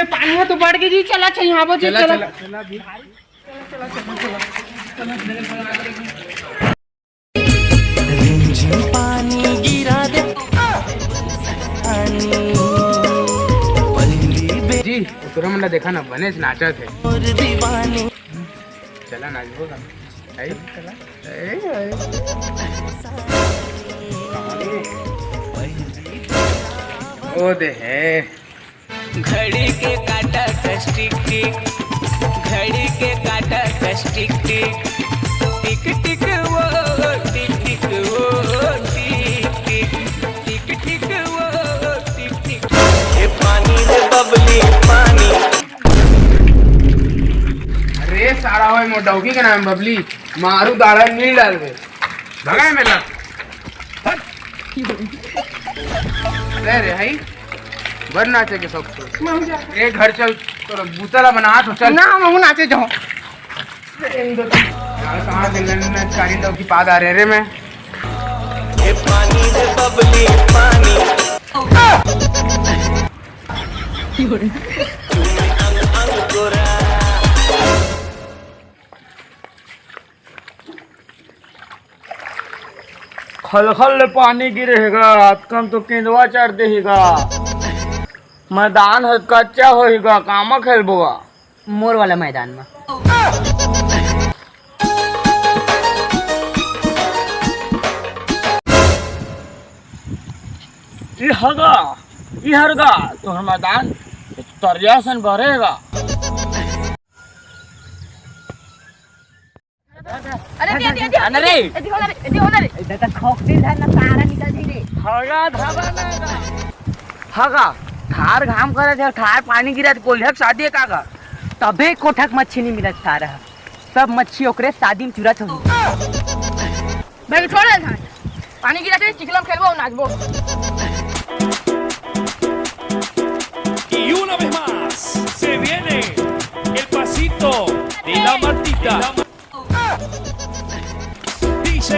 पानी है तो बढ़ गई जी। चला चाहिए यहाँ पर। चला चला पानी गिरा दे जी। उतरो मंडा देखा ना बनेश नाचा थे। दीवानी चला नाचबो का ओ दे है घड़ी के काटा कस टिक टिक, घड़ी के काटा कस टिक टिक, टिक टिक वो टिक टिक वो टिक टिक, टिक टिक वो टिक टिक। ये पानी रे बबली पानी। अरे सारा होय मोटौकी के नाम बबली मारू दाड़ा नील डाल दे भगाए मेला। अरे हाई बर नाचे के सब एक घर चल तो बूतला बना तो चल ना मैं नाचे जाऊं। कहाँ से कारी की पाद आ रहे रे मैं। ये पानी रे बबली पानी। अंग अंग गोरा खल खल पानी गिरेगा कम तो केंदवा चढ़ देगा। मैदान है कच्चा होगा कामा खेलबोगा मोर वाला मैदान में। ये हगा ये हरगा तो हम मैदान तरिया सन भरेगा। हगा ठार घाम करे थे ठार पानी गिरा कोल्हे शादी है कागा तबे कोठक मच्छी नहीं मिलत खा रहा। सब मच्छी ओकरे शादी में चुरत हो। मैं छोड़ दे पानी गिरा थे चिकलम खेलबो नाचबो। Y una vez más se viene el pasito de la Martita. DJ